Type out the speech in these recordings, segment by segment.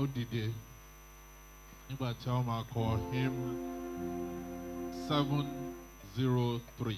How did they? Nígbà tí wọ́n máa kọ hymn 703.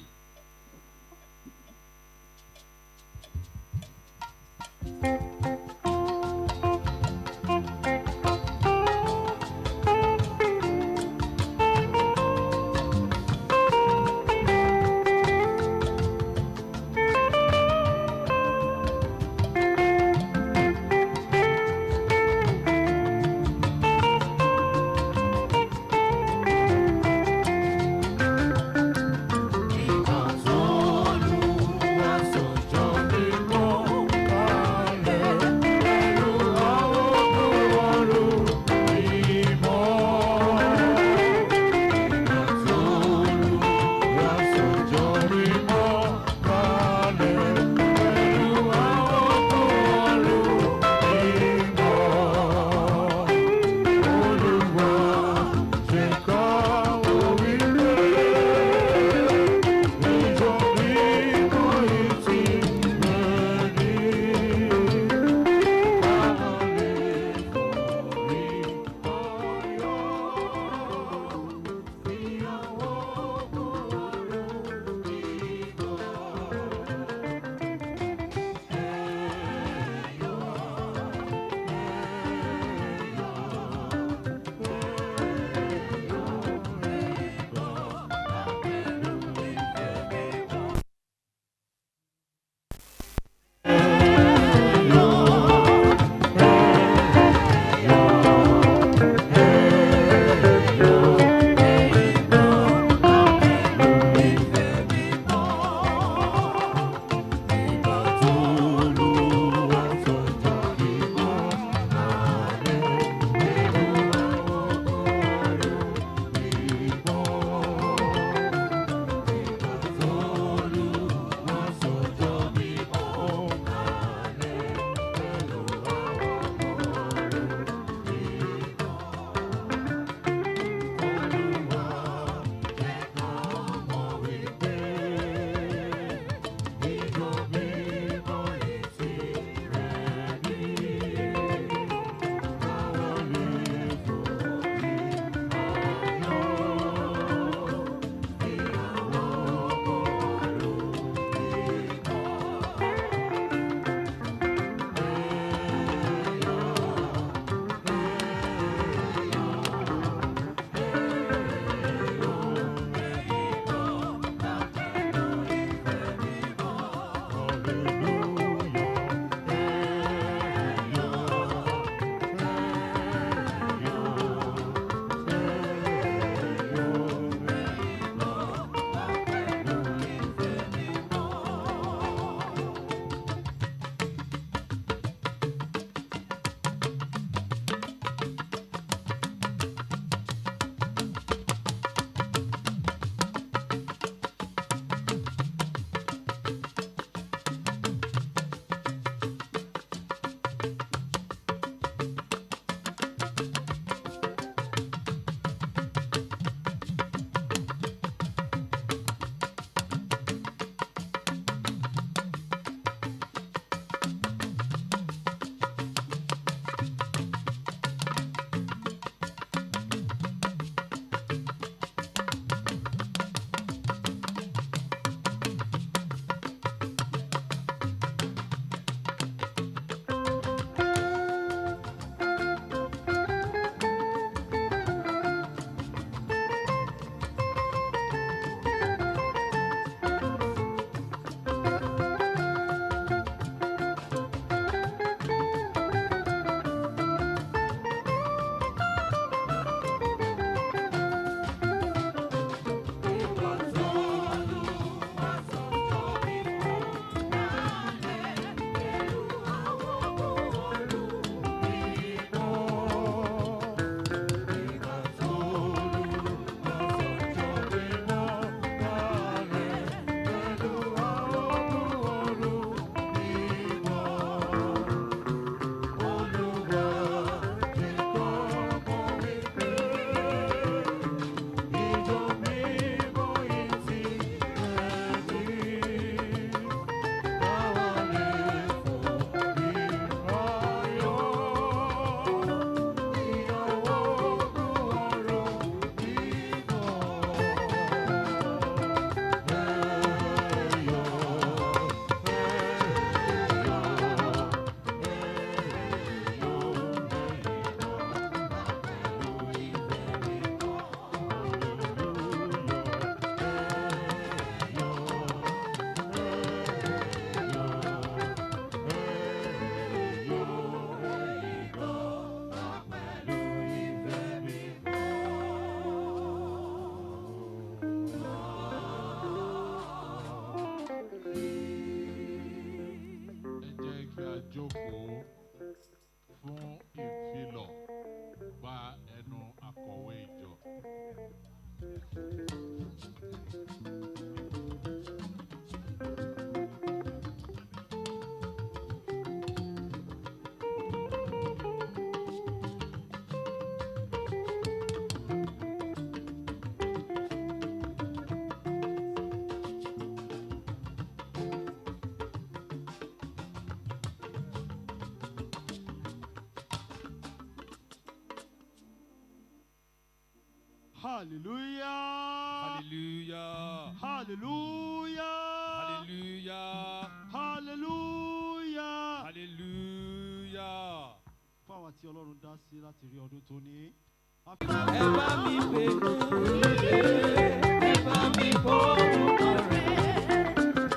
Hallelujah. Hallelujah. Hallelujah. Hallelujah. Hallelujah. Hallelujah. Fún àwọn tí Ọlọ́run dá sí láti rí ọdún tó ní. Ẹ bá mi pè é, ẹ bá mi kó orúkọ rẹ̀.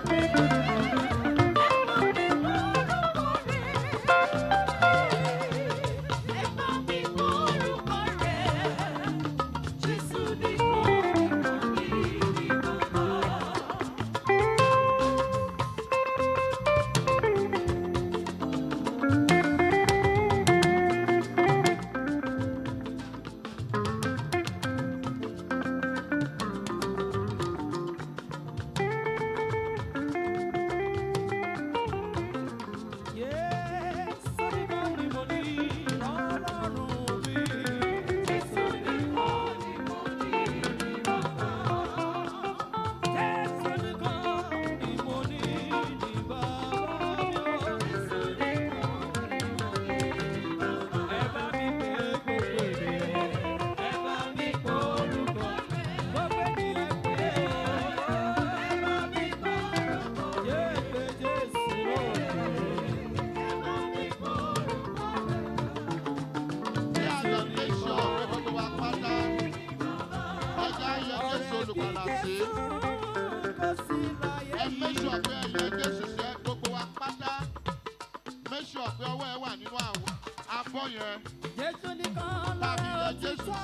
Jésù nìkan lọ́rọ̀ títọ́.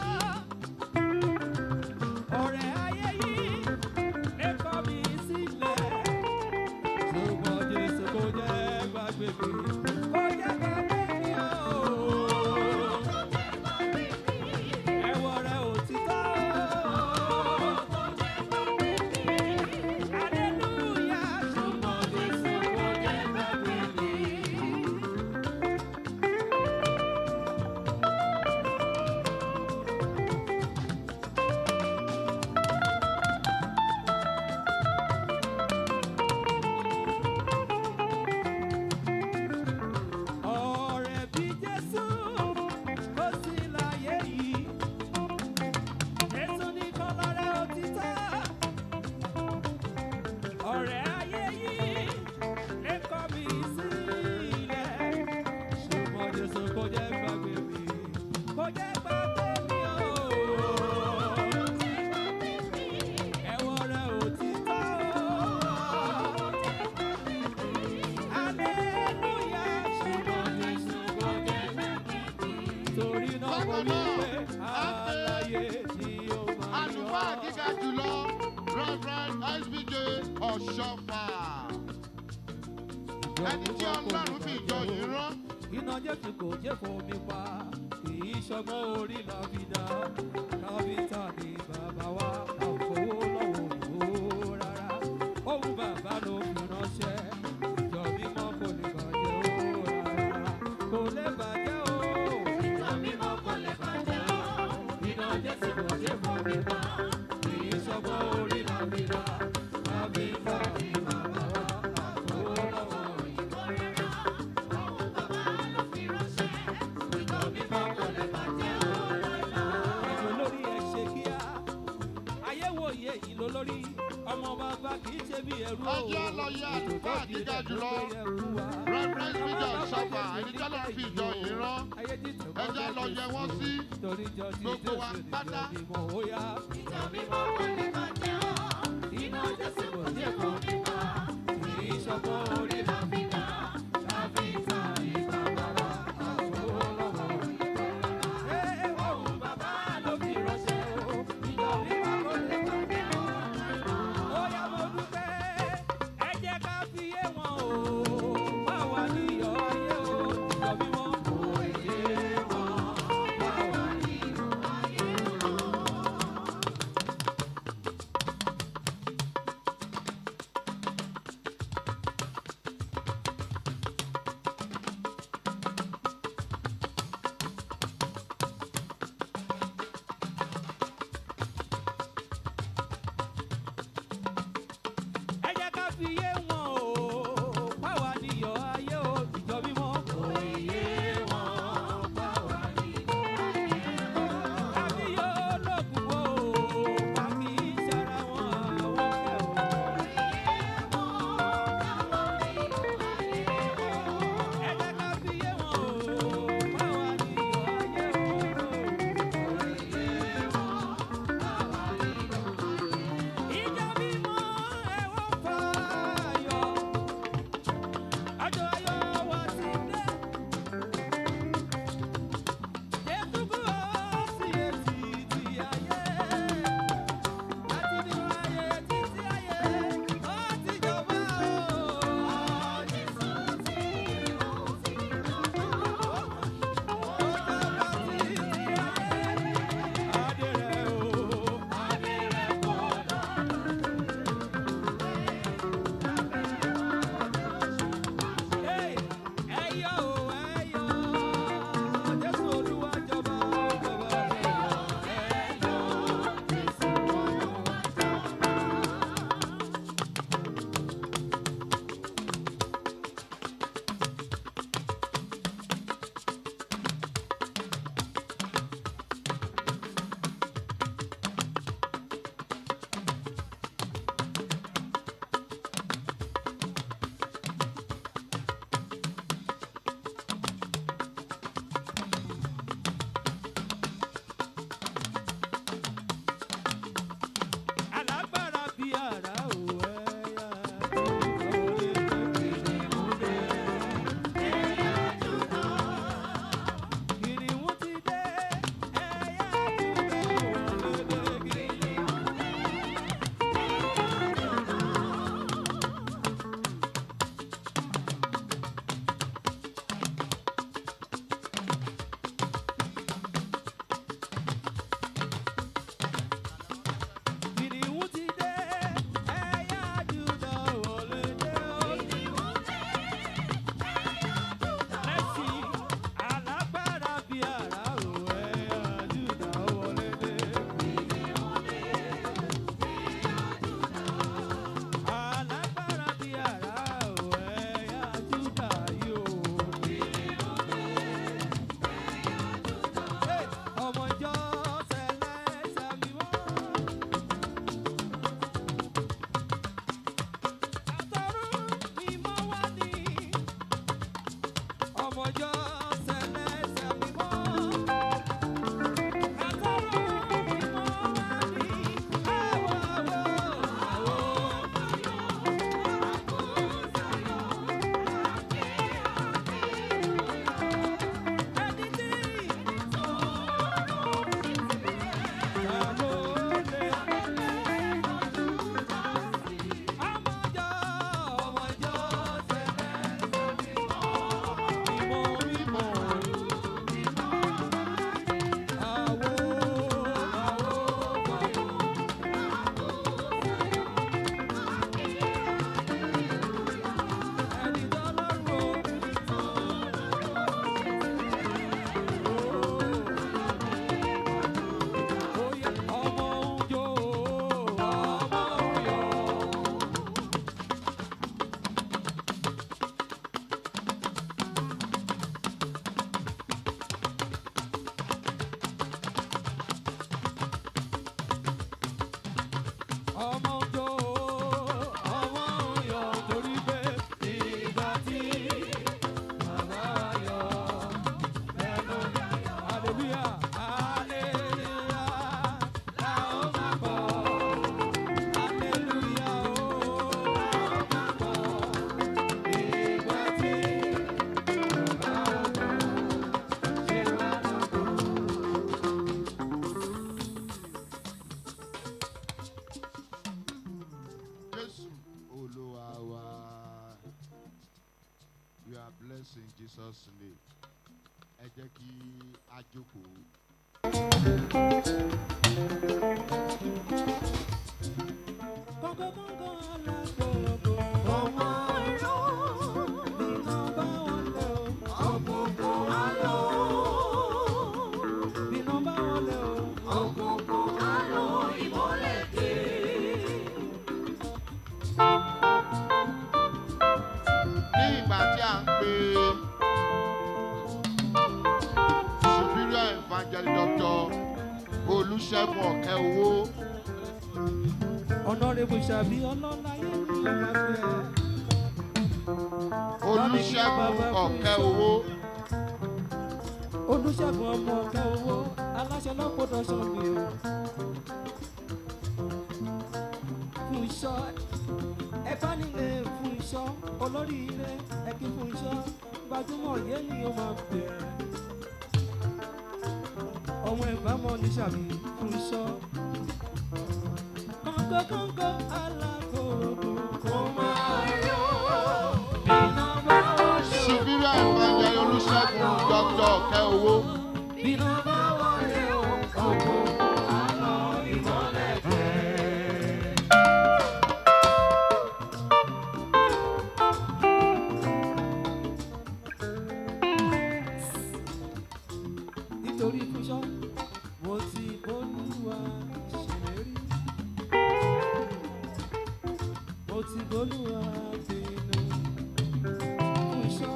Ọ̀rẹ́ ayé yìí lè kọ̀ mí sílẹ̀. Ṣùgbọ́n Jésù kò jẹ́ gbàgbé mi. Kò jẹ́ gbàgbé mi o. Ẹ̀wọ̀ rẹ̀ ò títọ́. Hallelujah. Ṣùgbọ́n Jésù kò jẹ́ gbàgbé mi. Ọ̀rẹ́ bí Jésù kò sí láyé yìí. Jésù nìkan lọ̀rẹ́ òtítọ́. Ọ̀rẹ́ ayé yìí lè kọ̀ mí sílẹ̀. Ṣùgbọ́n Jésù kò jẹ́ gbàgbé mi. Kò jẹ́ gbàgbé mi o. Ẹ̀wọ̀ rẹ̀ òtítọ́. Hallelujah. Ṣùgbọ́n Jésù kò jẹ́ gbàgbé mi. Torí náà mo wí pé àlàyé ni ó máa Àlùfáà yọ. gíga jùlọ, Reverend SBJ Ọ̀ṣọ́fà. Ẹni tí Ọlọ́run fi ìjọ yìí rán. Iná Jésù kò jẹ́ fomi pa, kì í ṣọgbọ́n orí la fi dá. Káfíńtà ni bàbá wa, a ò fowó lọ́wọ́ òyìnbó rárá. Ohun bàbá ló fi ránṣẹ́, ìjọ mímọ́ kò lè bàjẹ́ ó rárá. Kò lè bàjẹ́ ó. Ìjọ mímọ́ kò lè bàjẹ́ ó. Iná Jésù kò jẹ́ fomi pa, kì í ṣọgbọ́n orí la fi dá. Káfíńtà ni bàbá wa, a ò fowó lọ́wọ́ òyìnbó rárá. Ohun bàbá ló fi ránṣẹ́, ìjọ mímọ́ kò lè bàjẹ́ ó rárá. Ìjọ lórí ẹ ṣe kíá, ayé wo iye yìí ló lórí, ọmọ bàbá kì í ṣe bí ẹrú o. Ẹjẹ́ lọ yẹ àlùfáà gíga jùlọ, Reverend SBJ Ọ̀ṣọ́fà. Ẹni tí Ọlọ́run fi ìjọ yìí rán. Ẹjẹ́ lọ yẹ wọ́n sí. Gbogbo wa pátá. Ìjọ mímọ́ kò lè bàjẹ́ ó. Iná Jésù kò jẹ́ fomi pa, kì í ṣọgbọ́n orí la fi dá. Káfíńtà ni bàbá wa, a ò fowó lọ́wọ́ òyìnbó rárá. Ohun bàbá ló fi ránṣẹ́ o. Ìjọ mímọ́ kò lè bàjẹ́ ó. Ó yá mo dúpẹ́, ẹ jẹ́ ká fi yé wọn o. Báwa ni iyọ̀ ayé o. Ìjọ mímọ́ kò yé wọn. Báwa ni iyọ̀ ayé o. hallelujah, hallelujah, la ó máa bọ̀. Hallelujah, oh, la ó máa bọ̀. Ìgbà tí bàbá ògo ṣe wá lógo. Jésù Olúwa wa. We are blessed in Jesus' name. Ẹ jẹ́ kí a jókòó. Kọ̀ǹkọ̀ǹkọ̀ alágbòrògbò ọmọ ẹ̀rọ bínú bá wọn lé o. Òkùnkùn á lọ. Bínú bá wọn lé o. Òkùnkùn á lọ ìmọ́lẹ̀ dé. Ní ìgbà tí a ń pe superior evangelist Dr. Olúṣẹ́gun Ọ̀kẹ́owó. Honorable Ṣàbí ọlọ́láyé ní ìgbàgbẹ́. Olúṣẹ́gun Ọ̀kẹ́owó. Olúṣẹ́gun ọmọ Ọ̀kẹ́owó aláṣẹ lọ́pọ̀dọ̀ sọ̀gbìn o. Fún iṣọ́ ẹ bá nílé fún iṣọ́ olóríire ẹ kí fún iṣọ́ gbajúmọ̀ yé ni ó máa bẹ̀rẹ̀. Ọmọ ìbámọ́ ní Ṣàbí fún iṣọ́. Kọ̀ǹkọ̀ǹkọ̀ alágbòrògbò kò máa yọ. Bínú bá wọ́n ṣe o. Superior evangelist Olúṣẹ́gun Dr. Ọ̀kẹ́owó. Bínú bá wọlé o, òkùnkùn á lọ ìmọ́lẹ̀ dé. Nítorí fúnṣọ́, mo ti bólúwa ṣèlérí. Mo ti bólúwa pinnu. Fúnṣọ́,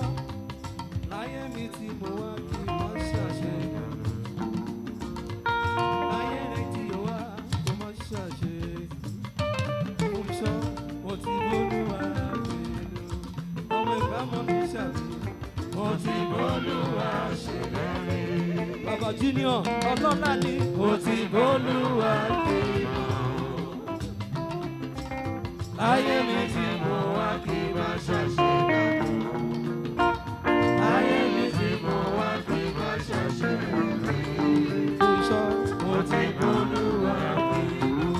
láyé mi tí mo wá kí n má ṣàṣeyọrí. Láyé rẹ̀ tí o wá kó má ṣàṣeyọrí. Fúnṣọ́, mo ti bólúwa pinnu. Ọmọ ìbámu ní Ṣàbí, mo ti bólúwa ṣèlérí. Bàbá Junior ọlọ́lá ni mo ti bólúwa pinnu. Láyé mi tí mo wá kí n má ṣàṣeyọrí. Láyé mi tí mo wá kí n má ṣàṣeyọrí. Fúnṣọ́, mo ti bólúwa pinnu.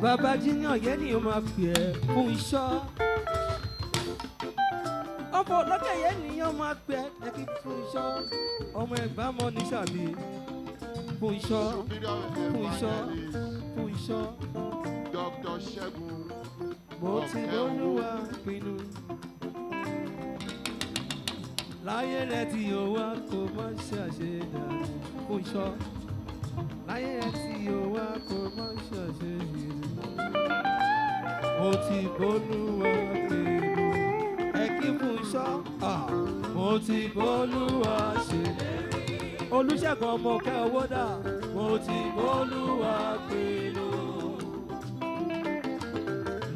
Bàbá Junior yẹn ni o máa pè ẹ́ fún iṣọ́. Ọmọ ọlọ́kẹ́ yẹn ni o máa pè ẹ́ kí fún iṣọ́. Ọmọ ẹ̀gbá mọ́ ní Ṣàbí fún iṣọ́. Superior Fún iṣọ́. evangelist Fún iṣọ́. Dr. Ṣẹ́gun Mo ti bólúwa pinnu. Láyé rẹ̀ tí o wá kó má ṣàṣedà fún iṣọ́. Láyé rẹ̀ tí o wá kó má ṣàṣedà. Mo ti bólúwa pinnu. Ẹ kí fún iṣọ́. Mo ti bólúwa ṣèlérí. Olúṣẹ́gun ọmọ Ọ̀kẹ́owó dà. Mo ti bólúwa pinnu.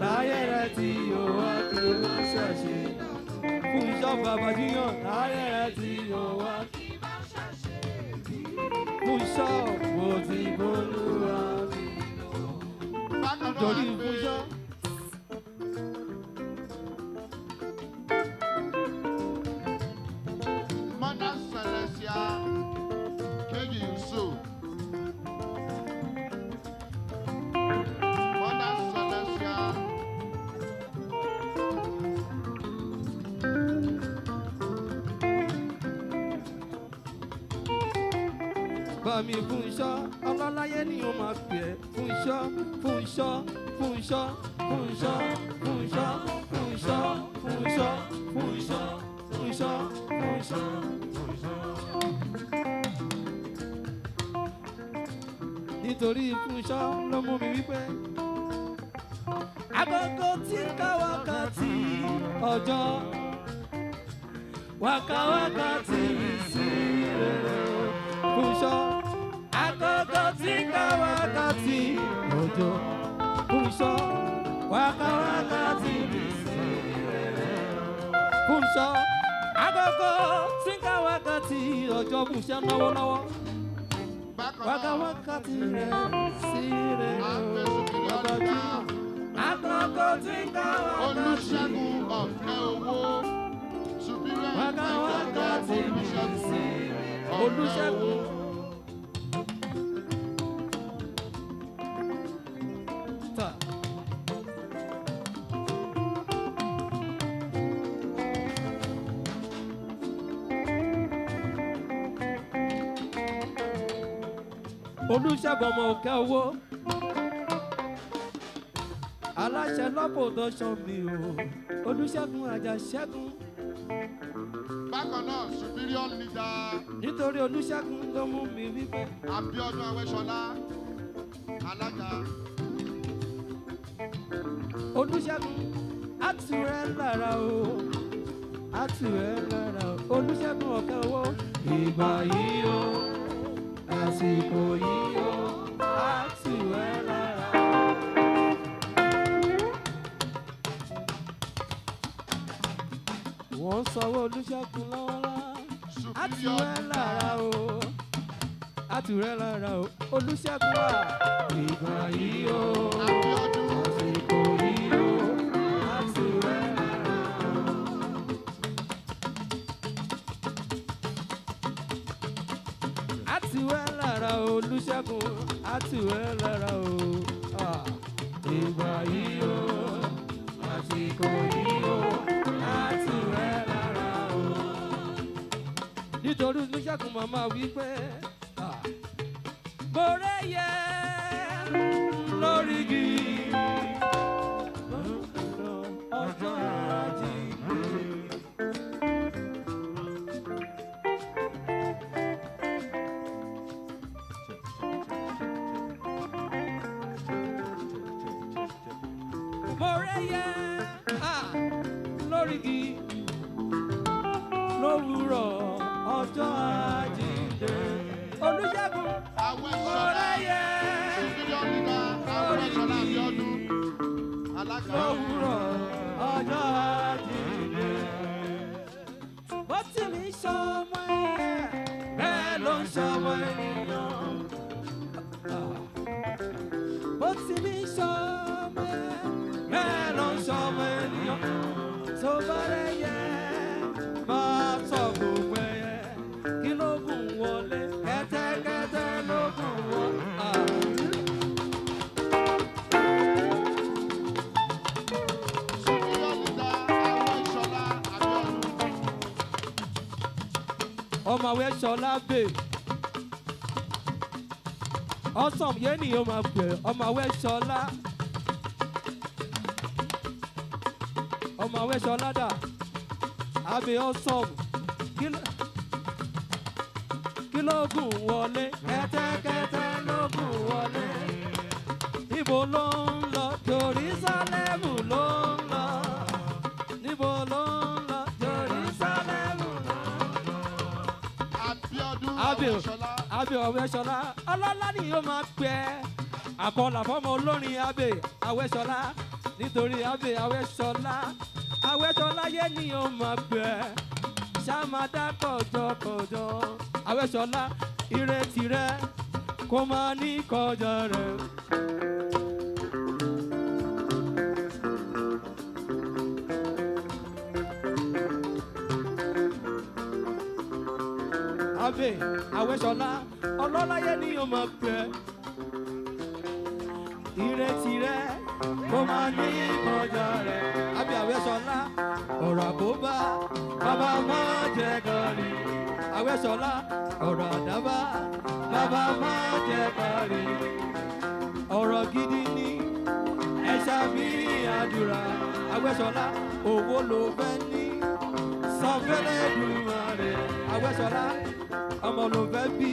Láyé rẹ̀ tí o wá kó má ṣàṣedà. Fún iṣọ́ Bàbá Junior. Láyé rẹ̀ tí o wá fún iṣọ́. Mo ti bólúwa pinnu. Bákan náà Torí a fún pè iṣọ́. Mother Celestia Keji Yusuf. Mother Celestia Bàmí fún iṣọ́, ọlọ́láyé ni o máa pè é fún iṣọ́, fún iṣọ́, fún iṣọ́, fún iṣọ́, fún iṣọ́, fún iṣọ́, fún iṣọ́, fún iṣọ́, fún iṣọ́, fún iṣọ́, fún iṣọ́. Nítorí fún iṣọ́ ló mú mi wípé agogo tí ń ká wákàtí ọjọ́ wákàtí ìsirere fúnṣọ́ agogo tí ń ká wákàtí ọjọ́ fúnṣọ́ wákàtí ìsirere fúnṣọ́ agogo tí ń ká wákàtí ọjọ́ fúnṣọ́ lọ́wọ́lọ́wọ́ wákàtí rẹ̀ sí rẹ̀ agogo tí ń ká Olùṣègùn ọ̀kẹ́ owó. Superior wákàtí rẹ̀ sí rẹ̀ Olùṣègùn. Olùṣègùn ọmọ òkè owó aláṣẹ lọ́pọ̀ dọ́sán mi o Olùṣègùn Àjàṣẹ́gun. Bákan náà, superior leader Nítorí Olùṣègùn ló mú mi wípé Abíọ́dún Awẹ́ṣọlá, alága. Olùṣègùn àtúrẹ́ lára o àtúrẹ́ lára o Olùṣègùn ọ̀kẹ́ owó ìgbà yìí o àsìkò yìí o àtúrẹ́ lára o. Wọ́n sanwó Olùṣègùn lọ́wọ́lọ́wọ́ àtúrẹ́ lára o àtúrẹ́ lára o Olùṣègùn wà ìgbà yìí o Abíọ́dún àsìkò yìí o àtúrẹ́ lára o. Àtúrẹ́ lára o Olùṣègùn àtúrẹ́ lára o ìgbà yìí o àsìkò yìí o àtúrẹ́ lára o. Nítorí Olùṣègùn màmá wí pé bóré yẹ lórí igi ọjọ́ àjíǹde. Bóré yẹ lórí igi lówùrọ̀ ọjọ́ àjíǹde. Olùṣègùn Awẹ́ṣọlá, superior leader Awẹ́ṣọlá Abíọ́dún, alága. lówùrọ̀ ọjọ́ àjíǹde. Bó ti mi ṣọmọ ẹ̀yẹ bẹ́ẹ̀ ló ń ṣọmọ ènìyàn. Bó ti mi ṣọmọ ẹ̀yẹ bẹ́ẹ̀ ló ń ṣọmọ ènìyàn. Tó bá rẹ̀ yẹ máa sọ gbogbo ẹ̀yẹ kí ló gùn wọlé kẹ́tẹ́kẹ́tẹ́ ló gùn wọlé. Superior leader Awẹ́ṣọlá Abíọ́dún. Ọmọ Awẹ́ṣọlá bè ọsàn yẹn ni yóò máa pè ọmọ Awẹ́ṣọlá ọmọ Awẹ́ṣọlá dà àbí ọsàn kí ló gùn wọlé kẹ́tẹ́kẹ́tẹ́ ló gùn wọlé níbo ló ń lọ Jerúsálẹ́mù ló ń lọ níbo ló ń lọ Jerúsálẹ́mù ló ń lọ. Abíọ́dún Abíọ́ Awẹ́ṣọlá. Abíọ́ Awẹ́ṣọlá ọlọ́lá ni yóò máa pẹ́ àkọlà fọmọ olórin Abíọ́ Awẹ́ṣọlá nítorí Abíọ́ Awẹ́ṣọlá Awẹ́ṣọlá yé ni yóò máa pẹ́ ṣàmàdá kọjọkọjọ Awẹ́ṣọlá ìrètí rẹ kó máa ní kọjá rẹ. Abíọ́ Awẹ́ṣọlá ọlọ́láyé ni yóò máa pẹ́ ìrètí rẹ kó máa ní kọjá rẹ. Abíọ́ Awẹ́ṣọlá ọ̀rọ̀ àkóbá bàbá máa jẹ gàrí. Awẹ́ṣọlá ọ̀rọ̀ àdábá bàbá máa jẹ gàrí. Ọ̀rọ̀ gidi ni ẹ̀ṣà mi àdúrà. Awẹ́ṣọlá owó ló fẹ́ ní sanfẹ́lẹ́ Èdùmàrè. Awẹ́ṣọlá ọmọ ló fẹ́ bí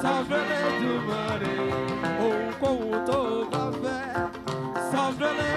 sanfẹ́lẹ́ Èdùmàrè. Ohunkóhun tó bá fẹ́ sanfẹ́lẹ́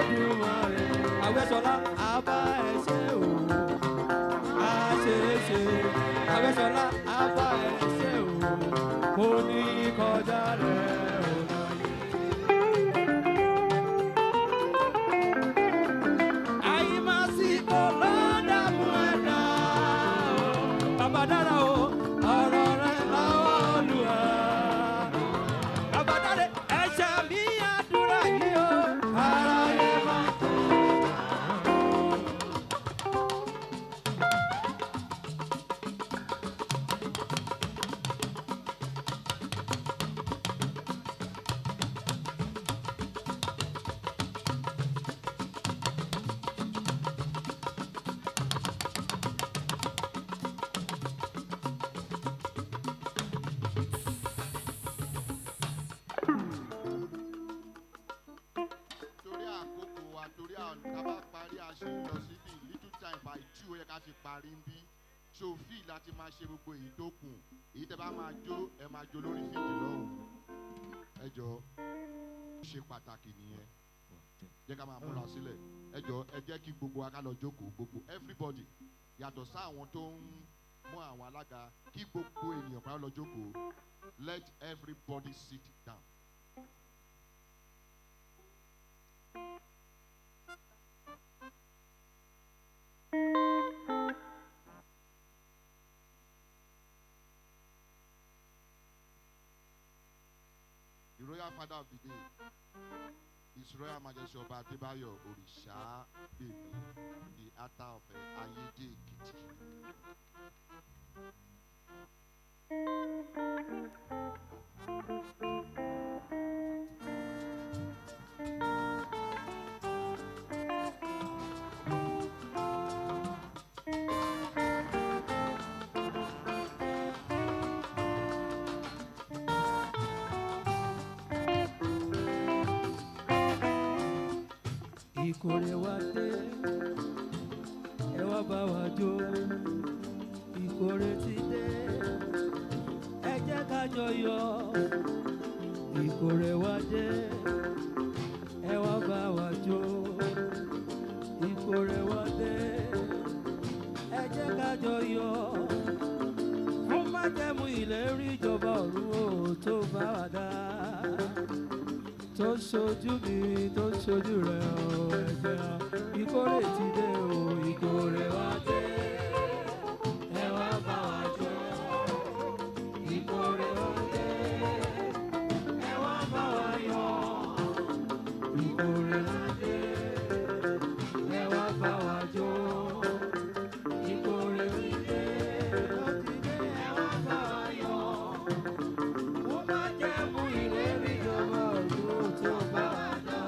torí àwọn ká bá parí aṣọ lọ síbi little time by 2 ó yẹ ká fi parí ń bí so fíì láti máa ṣe gbogbo èyí tó kù èyí tẹ́ bá máa jó ẹ máa jó lórí fíìdì lọ́hùn ẹ jọ ṣe pàtàkì nìyẹn jẹ́ ká máa múra sílẹ̀ ẹ jọ ẹ jẹ́ kí gbogbo wa ká lọ jókòó gbogbo everybody yàtọ̀ sáwọn tó ń mú àwọn alága kí gbogbo ènìyàn ká lọ jókòó let everybody sit down. The royal father of the day, His Royal Majesty Ọba Adébáyọ̀ Òrìṣàgbèmí, the Ata of Ayédè Èkìtì. Ìkórè wa dé, ẹ wá bá wa jó. Ìkórè ti dé, ẹ jẹ́ ká jọ yọ̀. Ìkórè wa dé, ẹ wá bá wa jó. Ìkórè wa dé, ẹ jẹ́ ká jọ yọ̀. Fún májẹ̀mú ìlérí ìjọba ọ̀run ó tó bá wa dá. Tó ṣojú mi, tó ṣojú rẹ̀ o, ẹ̀jẹ̀ ìkórè ti dé o, ìkórè wa dé, ẹ wá bá wa jó. Ìkórè wa dé, ẹ wá bá wa yọ̀. Ìkórè wa dé, ẹ wá bá wa jó. Ìkórè wa dé, ẹ wá bá wa yọ̀. Mo máa jẹ́ mú ìlérí ìjọba ọ̀run tó bá wa dá.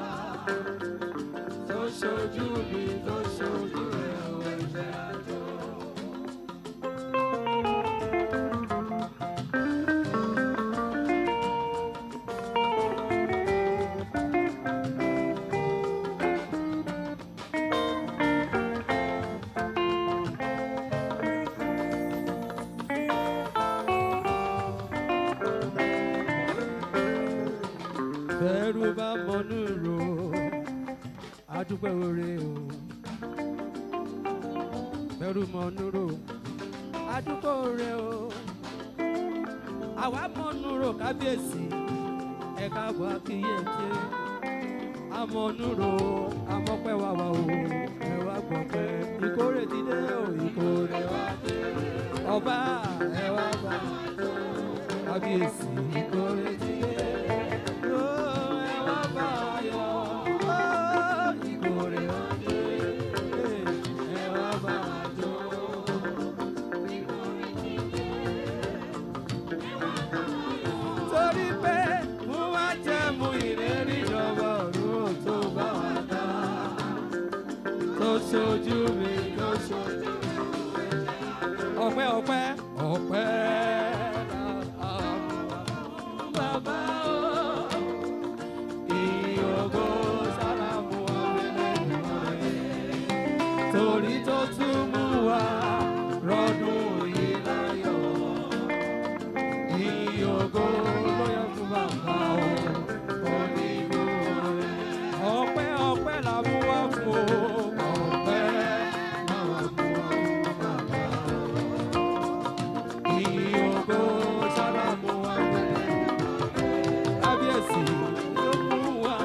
Tó ṣojú mi, tó ṣojú rẹ̀ o, ẹ̀jẹ̀ àjọ. Bẹ́rù bá mọnú ro, adúpẹ́ oore o. Bẹ́rù mọnú ro, adúpẹ́ oore o. Àwa mọnú ro kábíyèsí, ẹ káàbọ̀ akíyèsí. Amọnú ro, amọ́pẹ́ wà wá o. Ẹ wá gbọ̀pẹ́, ìkórè ti dé o, ìkórè wa dé. Ọba ẹ wá bá wa jó. Kábíyèsí, ìkórè ti dé. Torí pé mo wá jẹ́ mú ìlérí ìjọba ọ̀run tó bá wa dá. Tó ṣojú mi, tó ṣojú mi. Ọpẹ́ ọpẹ́ ọpẹ́ bàbá o. Ìyókò sálámù ọ̀rẹ́ torí tó tún mú wa rọ́dún yìí láyọ̀. Ìyókò lóyè fún bàbá o, onígbò rẹ̀. Ọpẹ́ ọpẹ́ là mú wá fún o. Ọpẹ́ là mú wá fún bàbá o. Ìyókò sálámù ọ̀rẹ́ kábíyèsí ló mú wa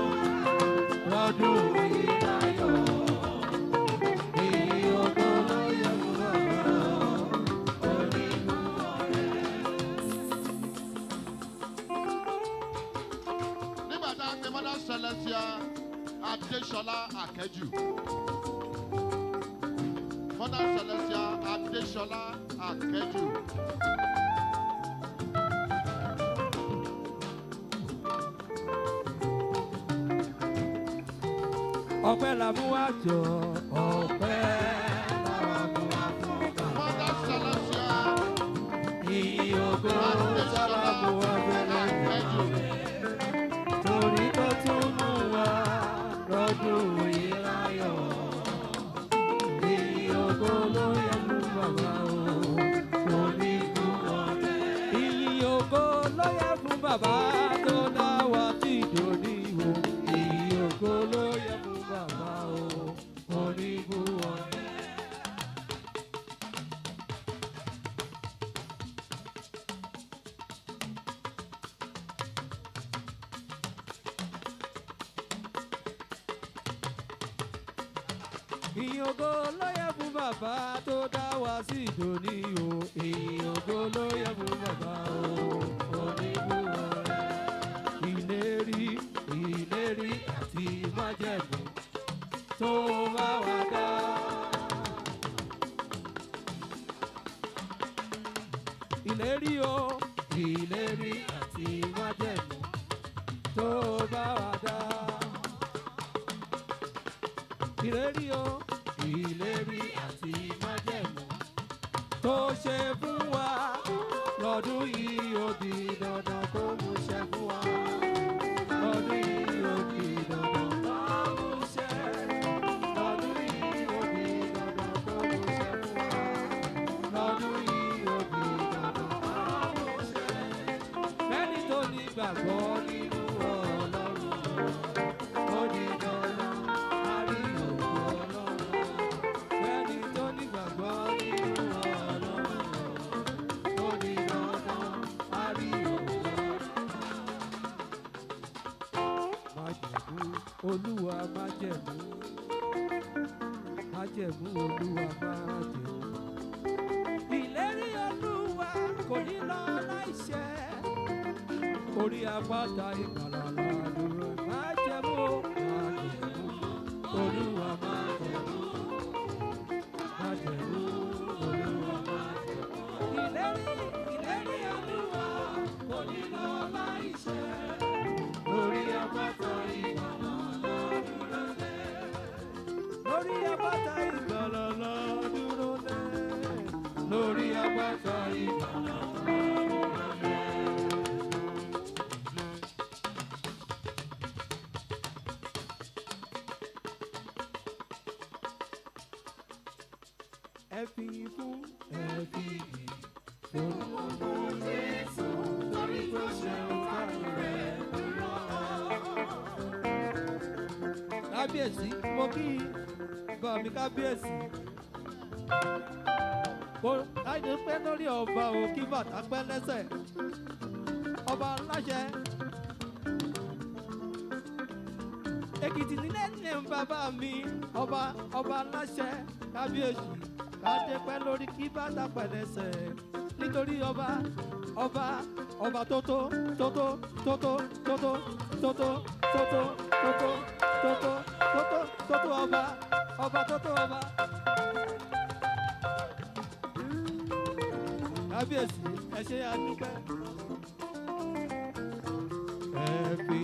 rọ́dún yìí láyọ̀. Ìyókò lóyè fún bàbá o, onígbò rẹ̀. Nígbà tá a pe Mother Celestia Adéṣọlá Akẹ́jù. Mother Celestia Adéṣọlá Akẹ́jù. Ọpẹ́ là mú wá jọ, ọpẹ́ là mú wá fún bàbá. Mother Celestia Ìyókò sálámù ọ̀rẹ́ Akẹ́jù. torí tó tún mú wa rọ́dún yìí láyọ̀. ìyìn ògo ló yẹ fún bàbá tó dá wa sí ìdòní o. ìyìn ògo ló yẹ fún bàbá o. oníbùwọ̀ rẹ̀. ìlérí ìlérí àti májẹ̀mú tó bá wa dá. ìlérí o ìlérí àti májẹ̀mú tó bá wa dá. ìlérí o ìlérí àti májẹ̀mú tó ṣe fún wa lọ́dún yìí ó di dandan kó mú ṣẹ fún wa. lọ́dún yìí ó di dandan kó mú ṣẹ. lọ́dún yìí ó di dandan kó mú ṣẹ fún wa. lọ́dún yìí ó di dandan kó mú ṣẹ. Fẹ́ni tó ní gbàgbọ́ nínú Ọlọ́run ó di dandan á rí ògo Ọlọ́run. Fẹ́ni tó ní gbàgbọ́ nínú Ọlọ́run ó di dandan á rí ògo Ọlọ́run. Májẹ̀mú Olúwa májẹ̀mú. Májẹ̀mú Olúwa májẹ̀mú. Ìlérí Olúwa kò ní lọ láìṣẹ. Orí apáta ìgbàlà ládùúró. Májẹ̀mú májẹ̀mú Olúwa májẹ̀mú. Májẹ̀mú Olúwa májẹ̀mú. Ìlérí Olúwa kò ní lọ láìṣẹ. Orí apáta ìgbàlà ládùúró lé. Lórí apáta ìgbàlà ládùúró lé. Lórí apáta ìgbàlà ládùúró lé. Ẹ fi fún ẹ fi yìn olùkọ́ Jésù torí tó ṣe òkàlù rẹ̀ dúró. Kábíyèsí mo kí bá mi kábíyèsí. Kò láyé pé lórí ọba ò kí bàtà pẹ́ lẹ́sẹ̀. Ọba aláṣẹ. Èkìtì nílé ní bàbá mi ọba aláṣẹ kábíyèsí. Kádé pẹ́ lórí kí bàtà pẹ́ lẹ́sẹ̀. Nítorí ọba tótó tótó tótó tótó tótó tótó tótó tótó tótó tótó ọba tótó ọba. Kábíyèsí ẹ ṣé àdúpẹ́. Ẹ fi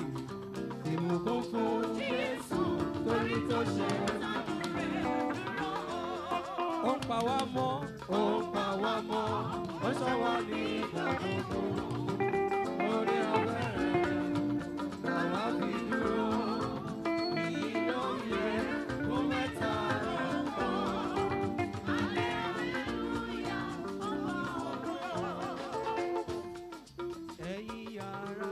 ìbùkún fún Jésù torí tó ṣe ó ń pa wá mọ́, ó ń pa wá mọ́, ó ṣọ́ wa ní ìgbà gbogbo. Orí ọ̀rẹ́ rẹ̀ làwa fi dúró. Èyí ló ń yẹ fún mẹ́ta lọ́kọ̀. Ẹ̀yin ará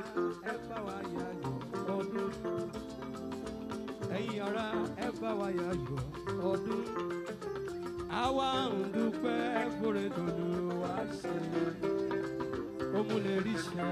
ẹ bá wa yayọ̀ ọdún. Ẹ̀yin ará ẹ bá wa yayọ̀ ọdún. Àwa ń dúpẹ́ fúre tó lù wá ṣe. Ó mú lè rí ṣe